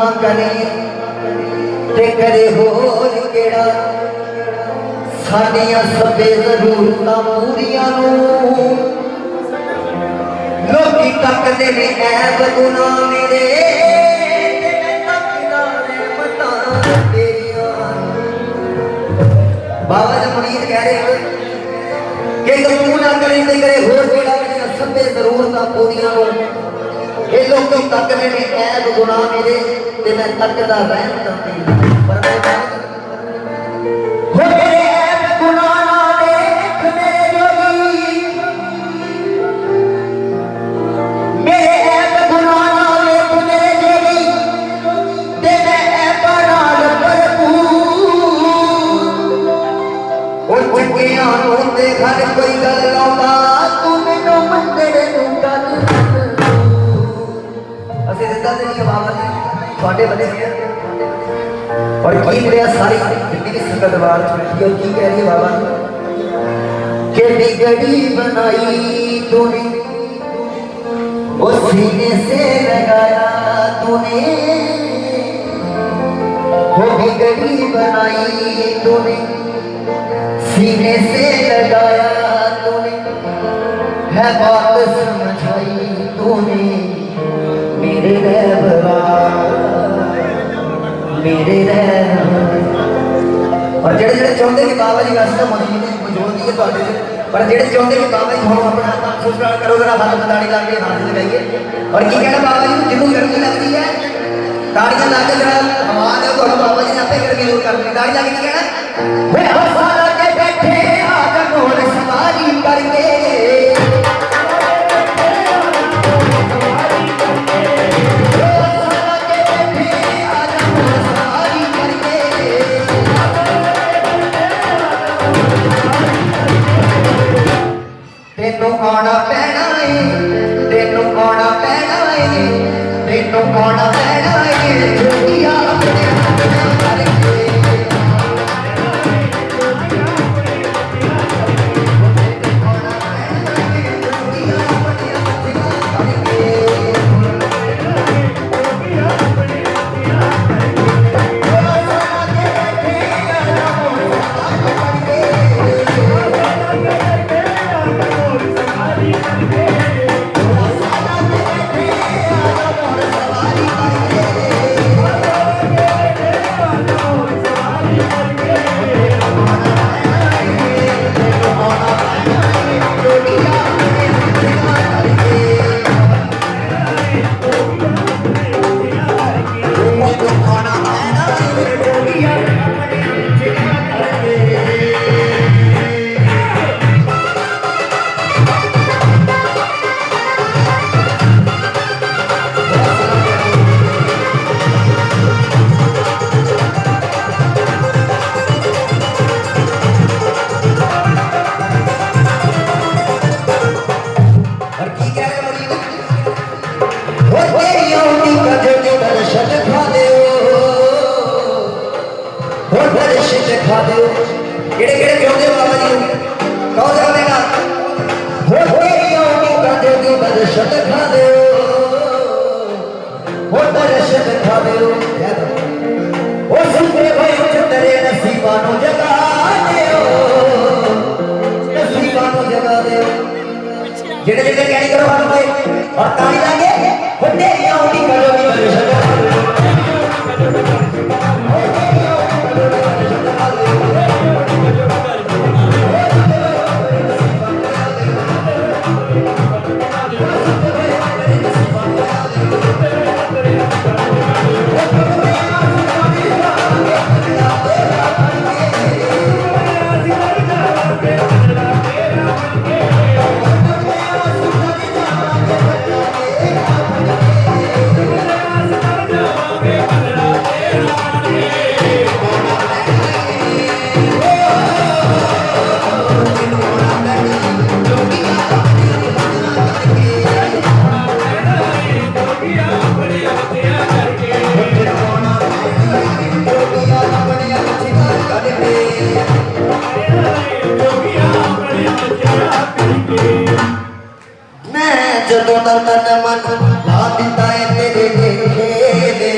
ना करे ते करे होर केड़ा साडियां सबे जरूरतां पूरियां नूं लोकी तकदे ने ऐब गुनाह मेरे ते मैं तकदा रहमतां तेरियां। बाबा जी मुरीद कह रहे कि तू ना करे ते करे होर केड़ा मेरियां सबे जरूरतां पूरियां नूं ये लोग तकदे ने ऐब गुनाह मेरे ते मैं तकदा रहमतां तेरियां। हो मेरे ऐब गुनाह ना देख मेरे जोगी मेरे ऐब गुनाह ना देख मेरे जोगी ते मैं ऐबां नाल भरपूर ओ चुकियां नूं ते घर कोई गल लाउंदा तू मैनूं मंदरे नूं गल असीं दिंदा ते नहीं बाबा जी तुहाडे बने और की मेरा सारी जितनी संगत बार बैठी और की कह रही है बाबा कि बिगड़ी बनाई तूने वो सीने से लगाया तूने वो बिगड़ी बनाई तूने सीने से लगाया तूने है बात समझाई तूने मेरे रहबरा मेरे और जेड़े जेड़े चाहते कि बाबा जी वैसे तो मौजूद ही है पर जेड़े चाहते कि बाबा जी हम अपना महसूस करो जरा हाथ में ताड़ी ला के हाथ लगाइए और की कहना बाबा जी जिन्हों गर्मी लगती है ताड़ियां ला के जरा हवा दो तो बाबा जी ने आपे गर्मी दूर कर दी ताड़ी ला के कहना वे हंसा के बैठे आदम और सवारी करके तेनू आना पैना है तेनू आना पैना है तेनू आना पैना है जोगिया अपने हाथ करके जेड़े जेड़े कैरी करो हाथ में और ताली लागे वो तेरी आउटी करो भी मैं जदों दा तन मन ला दिता है तेरे देखे दे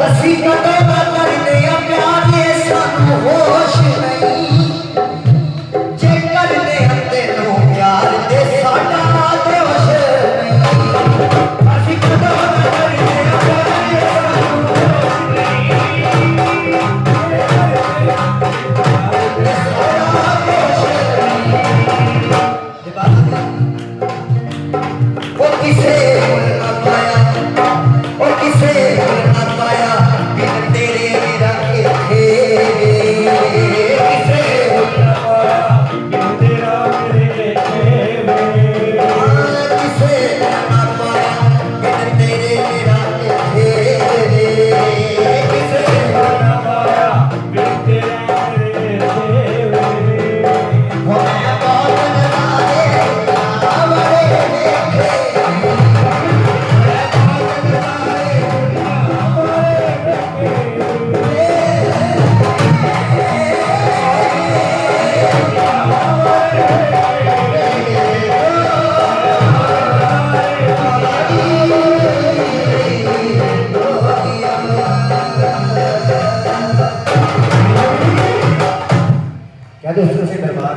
असी कदों दा करदे आ प्यार ये सानू होश नहीं जे करदे आ तेनू प्यार ते साडा दोष नहीं असी कदों दा करदे आ प्यार ये सानू होश नहीं वो किसे ना पाया वो किसे ना पाया बिन तेरे मेरा किथे किसे ना पाया बिन तेरा मेरे किसे ना पाया बिन तेरे मेरा किथे किसे ना पाया बिन तेरा मेरे वो मैं बात ना दे आवड़े देखे दोस्तों से दरबार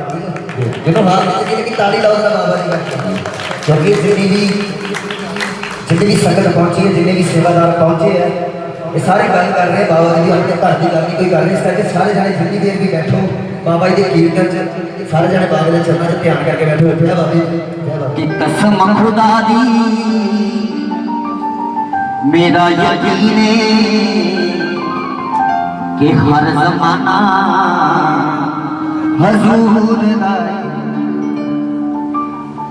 जो हाँ की ताली लाओ बाबा जी का क्योंकि जितनी भी संगत पहुंची है जितने भी सेवादार पहुंचे हैं ये सारे गल कर रहे हैं बाबा जी हमने घर की गल कोई गल नहीं इस करके सारे जाने जितनी देर भी बैठो बाबा जी के कीर्तन सारे जाने बाबा के चरणों से ध्यान करके बैठो है बाबा जी कसम खुदा दी मेरा यकीन है कि हर जमाना हजूर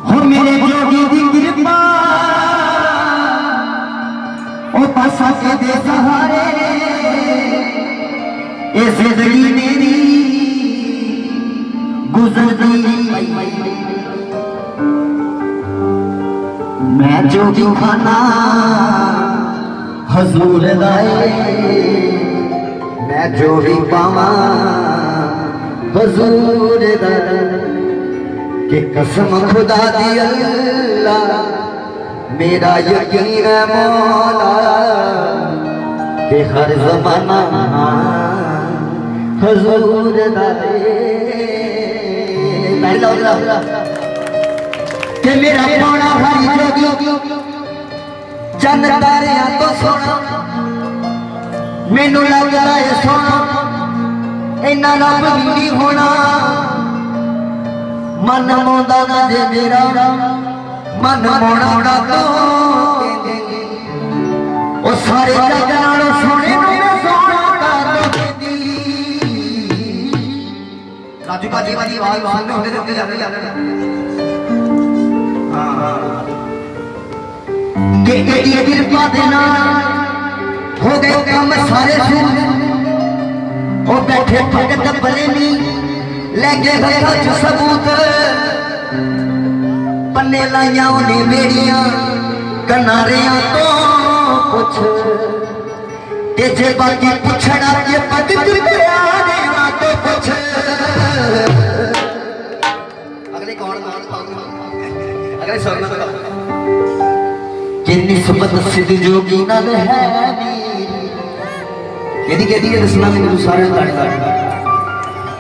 हो मेरे जोगी दी कृपा ओ पासा के दे सहारे ए जिंदगी मेरी गुजरती मैं जोगी खाना हजूर दाए मैं जो भी पावा हजूर के कसम खुदा दी अल्लाह मेरा यकीन है मौला के हर जमाना हजूर के मेरा मौला हरी जोगी चंद तारियां तो सोना मैनू लगदा है सोना इन्ना रब भी नहीं होना मन मोदा ना जे मेरा मन मोड़ा तो ओ सारे जग नालों सोने मेरा सोना कर दी राजू बाजी बाजी आवाज सुनने होते होते जाते हां के एडी कृपा देना हो गए काम सारे सुन ओ बैठे भगत बलेनी लेके हथा च सबूत पन्ने लाइया उन्हें मेरिया कनारियां तो कुछ ते जे बाकी पुछड़ा के पद देना तो कुछ अगले कौन अगले सॉन्ग कि निस्बत सिद्ध जोगी नाल है यदि कहती है दसना मैंने सारे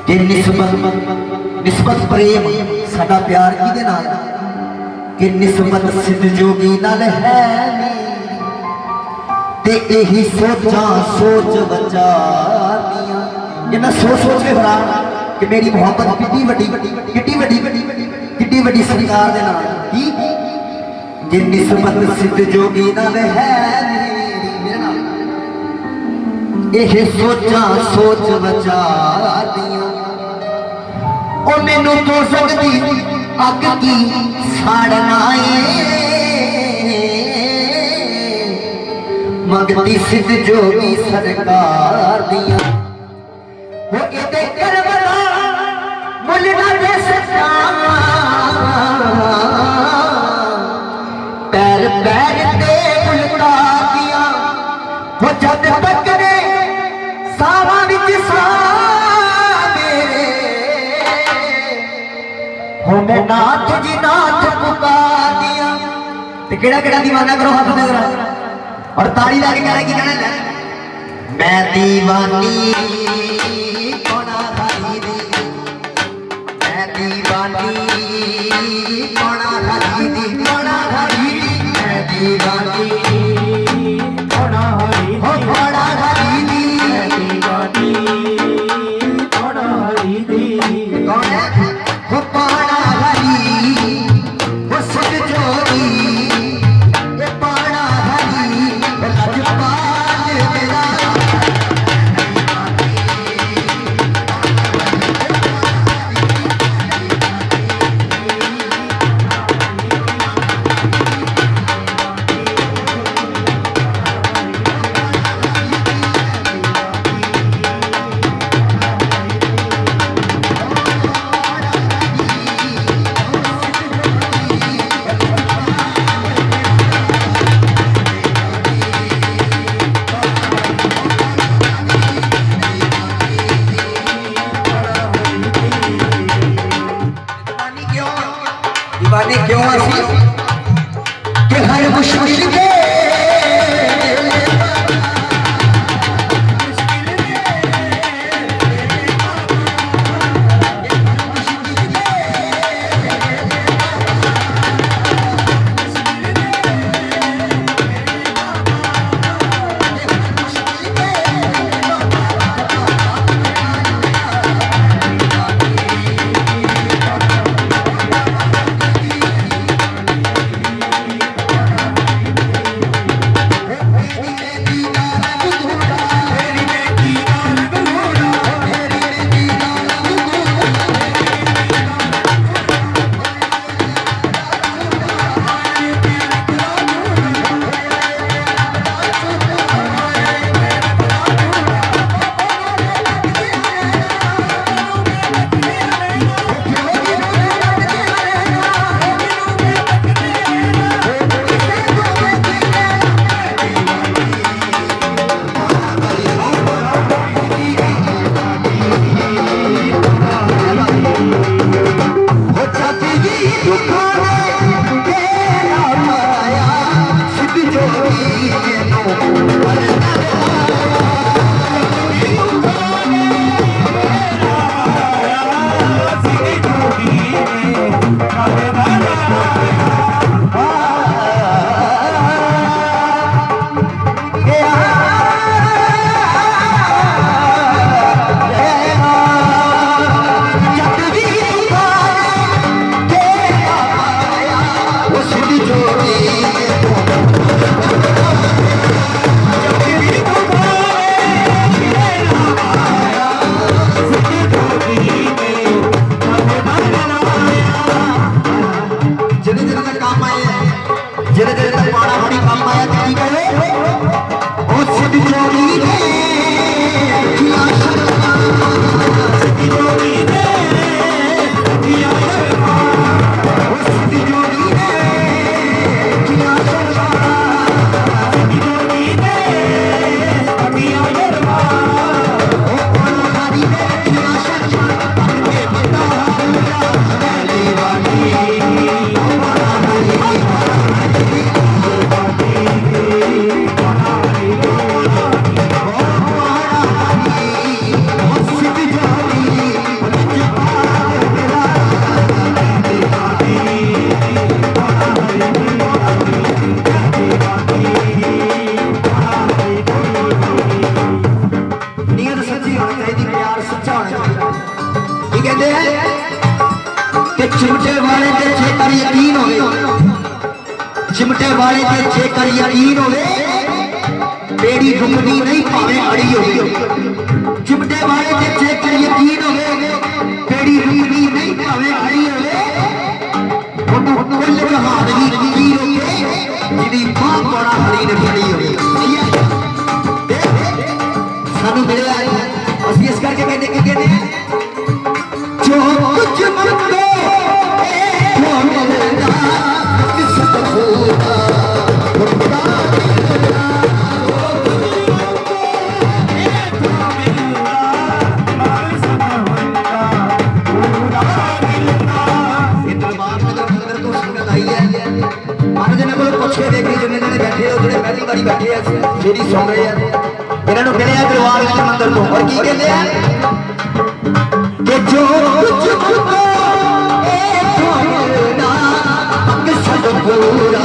कि निस्बत प्रेम साडा प्यार किदे नाल कि निस्बत सिद्ध जोगी नाल है ते यही सोचा सोच बचातियां ये मैं सोच के बना कि मेरी मोहब्बत कितनी बड़ी सरकार दे नाल कि निस्बत सिद्ध जोगी नाल है यह सोचा सोच बचा दिया ओ मैनू तो सकती अग की साड़ना मंगती सिद्ध जोगी सरकार दिया वो इते करवला मुल ना दे सका पैर पैर दे उल्टा दिया वो जब तक सारा विच सा मेरे हो मैं नाथ जी नाथ पुकार दिया ते केड़ा केड़ा दीवाना करो हाथ दे जरा और ताली लगा के कहना की कहना मैं दीवानी कोना हरी दी, मैं दीवानी कोना हरी दी, कोना हरी दी, मैं दीवानी कोना हरी दी, कोना हरी दी, मैं दीवानी कोना हरी दी। कौन है वो कोना हरी, वो सुध जोड़ी, ये कोना हरी, वो लजपाल मेरा। दीवाने क्यों आसी कि हर मुश्किल के चिमटे वाले ते जेकर यकीन होवे, चिमटे वाले ते जेकर यकीन होवे, बेड़ी रुकदी नहीं भावे अड़ी होवे। चिमटे वाले ते जेकर यकीन होवे, बेड़ी रुकदी नहीं भावे अड़ी होवे। ਉਹਨੂੰ ਕੁੱਲ ਜਹਾਨ ਦੀ ਕੀ ਰੋਕੇ ਜਿਹਦੀ ਬਾਹ ਬੜਾ ਹਰੀ ਨੇ ਫੜੀ ਹੋਵੇ। ਸਾਨੂੰ ਮਿਲਿਆ ਅਸੀਂ ਇਸ ਕਰਕੇ ਕਹਿੰਦੇ ਕਿ ਕਹਿੰਦੇ ਜੋ ਕੁਝ ਮੰਗੋ ਉਹ ਮਿਲਦਾ ਕਿਸਤ ਹੋਦਾ बैठे हो जो पहली बारी बैठे मेरी सुन रहे हैं इन्होंने मिले अंदर तो और की कहते हैं कि जो कुछ को ए थोड़ा मकसद पूरा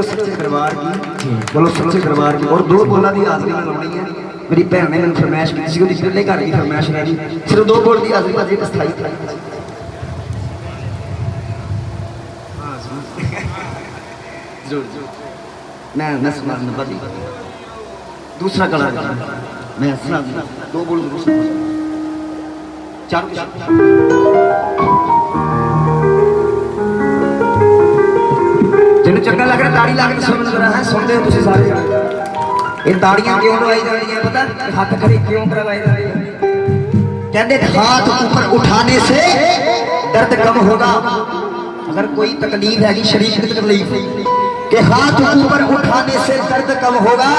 सच्चे दरबार की बोलो सच्चे दरबार की और दो बोलों की हाजरी में लानी है मेरी भैन ने मैंने फरमाइश की थी पहले घर की फरमाइश रह गई सिर्फ दो बोल की हाजरी भाजी एक स्थाई मैं सुना भाजी दूसरा कला मैं सुना दो बोल चार जिन्हें चंगा लग रहा ताड़ी लाके सुन रहा है सुनते हो तुम सारे ये ताड़ियां क्यों लगाई जा रही हैं पता हाथ खड़े क्यों करवाई जा रही है कहते हाथ ऊपर उठाने से दर्द कम होगा अगर कोई तकलीफ है कि शरीर की तकलीफ कि हाथ ऊपर उठाने से दर्द कम होगा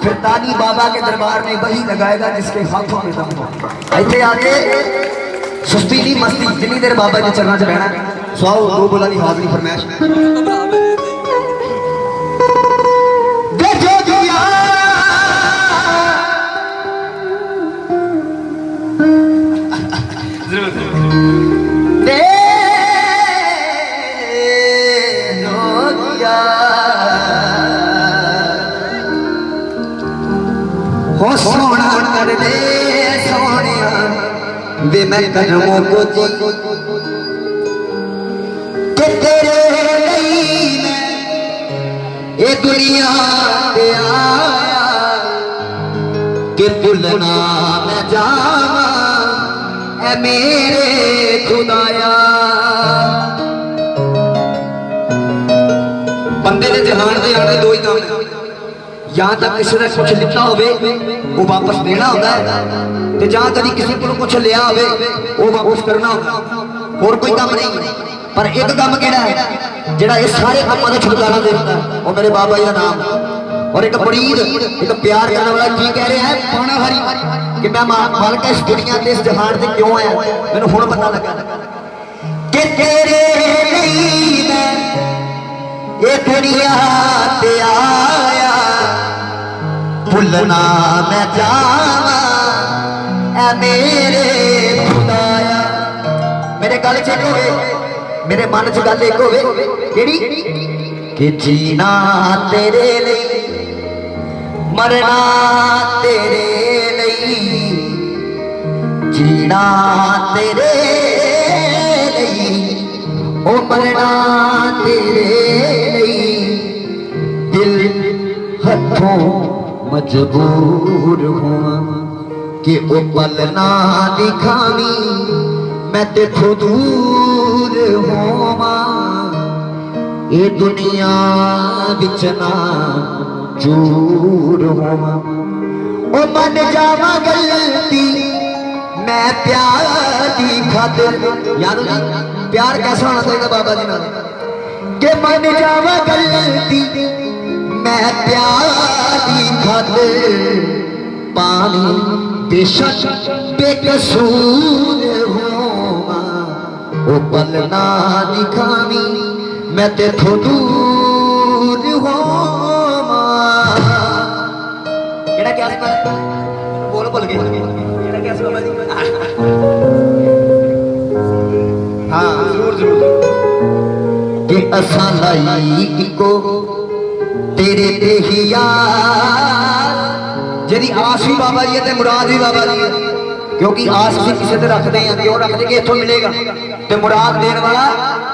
फिर दानी बाबा के दरबार में वही लगाएगा जिसके हाथों में दम हो ऐसे आके सुस्ती नहीं मस्ती जितनी देर बाबा के चरणों से रहना सौ दो बोला की हाजरी फरमाइश हो सोना कर दे सोनिया वे मैं कदमों को कि तेरे लिए मैं ये दुनिया पे आया कि भुलना मैं जावा ऐ मेरे खुदाया बंदे ने जहान दे आने दो ही काम यहाँ तक किसी ने कुछ लिखा होवे वो वापस देना होता है ते जहाँ कभी किसी को कुछ लिया होवे वो वापस करना होता और कोई काम नहीं पर एक काम केड़ा है जेड़ा ये सारे कामों का छुटकारा देता है वो मेरे बाबा जी का नाम और एक मुरीद एक प्यार करने वाला की कह रहे हैं पाना हरी कि मैं मालिक इस दुनिया ते इस जहान ते क्यों आया मैंने हुण पता लगा कि तेरे लिए मैं ये दुनिया ते आया भुलना मैं जावा ऐ मेरे खुदाया मेरे गल च होवे मेरे मन च गल एक होवे केड़ी कि जीना तेरे लिए मरना तेरे लिए जीना तेरे लिए ओ मरना तेरे लिए दिल हथों मजबूर हुआ कि ओ पल ना दिखावी मैं ते दूर होवा ये दुनिया विच ना चूर होवा ओ मन जावा गलती मैं प्यार दी खातिर याद प्यार कैसा होना चाहिए बाबा जी नाल के मन जावा गलती मैं प्यार दी खातिर पानी बेशक बेकसूर हो ओ पल ना दिखावी मैं तेथों दूर होवां। केड़ा क्या सी बाबा बोल भुल गए केड़ा क्या सी बाबा जी? हाँ जरूर जरूर कि असां लाई इको तेरे ते ही यार जिहदी आस भी बाबा जी है ते मुराद भी बाबा जी है। क्योंकि आस भी किसी से रखते हैं, क्यों रखते कि इथों मिलेगा, ते मुराद देने वाला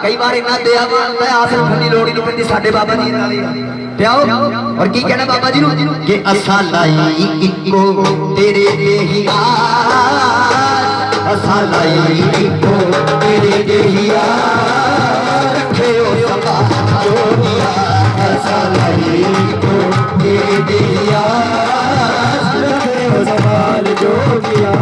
कई बार इन्ना दयावान होता है, आस रखने की लोड़ ही नहीं पैंदी। साडे बाबा जी नाल ही ते आओ और की कहना बाबा जी नूं कि असां लाई इको तेरे ते ही यार, असां लाई इको तेरे ते ही यार, रखे हो संभाल जोगिया, असां लाई इको तेरे ते ही यार, रखे हो संभाल जोगिया।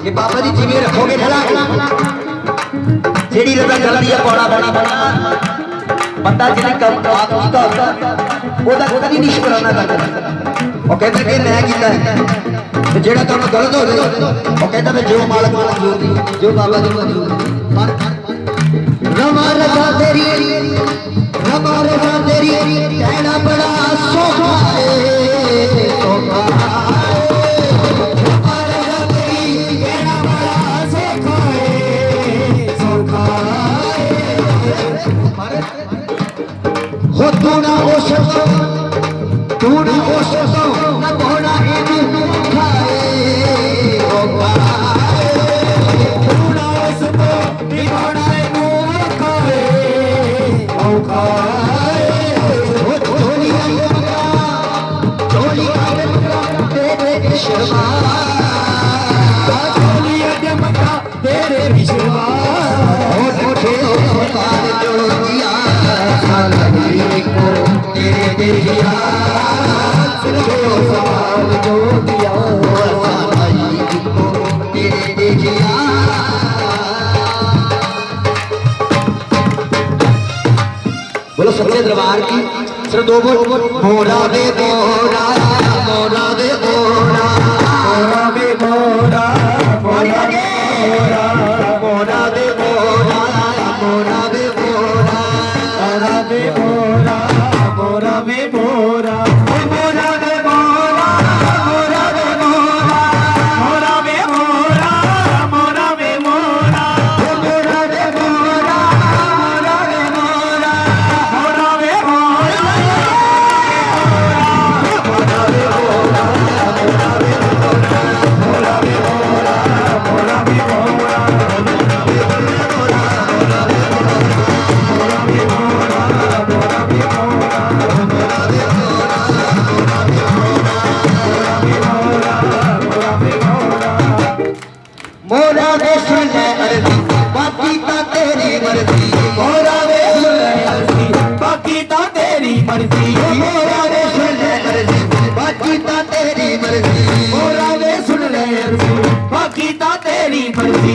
बाबा जी जिम्मे रखोगे जेड़ी लगा चलती है पौड़ा बना बना बंदा जिन्हें कम आप कीता होता ओदा कदी नहीं शुकराना करता। वो कहता कि मैं कीता है ते जेड़ा काम गलत हो जाए वो कहता मैं जो मालक मंजूर जो बाबा जी मंजूर पर रमा रजा तेरी कहना बड़ा सौखा है सौखा हो तू ना हो सको ना बोना इनू खाए ओ खाए तू ना हो सको नी बोना इनू खाए ओ खाए हो चोली तेरे विश्वा चोली अजमका तेरे विश्वा हो उठे हो काल जोगिया तेरे देहिया रखे हो संभाल जोगिया, तेरे देहिया। बोलो सच्चे दरबार की सिर्फ दो बोल मोरा दे मोरा मोरा दे मोरा मोरा दे मोरा मोरा दे मोरा मोरा दे मोरा मोरा दे मोरा मोरा दे मोरा मोरा दे मोरा मोरा दे मोरा मोरा दे मोरा मोरा दे मोरा मोरा दे मोरा मोरा दे मोरा मोरा दे मोरा मोरा दे मोरा मोरा दे मोरा मोरा दे मोरा मोरा दे मोरा दे सुन ले अर्जी बाकी ता तेरी मर्जी मोरा दे सुन ले अर्जी बाकी ता तेरी मर्जी मोरा दे सुन ले अर्जी बाकी ता तेरी मर्जी मोरा दे सुन ले अर्जी बाकी ता तेरी मर्जी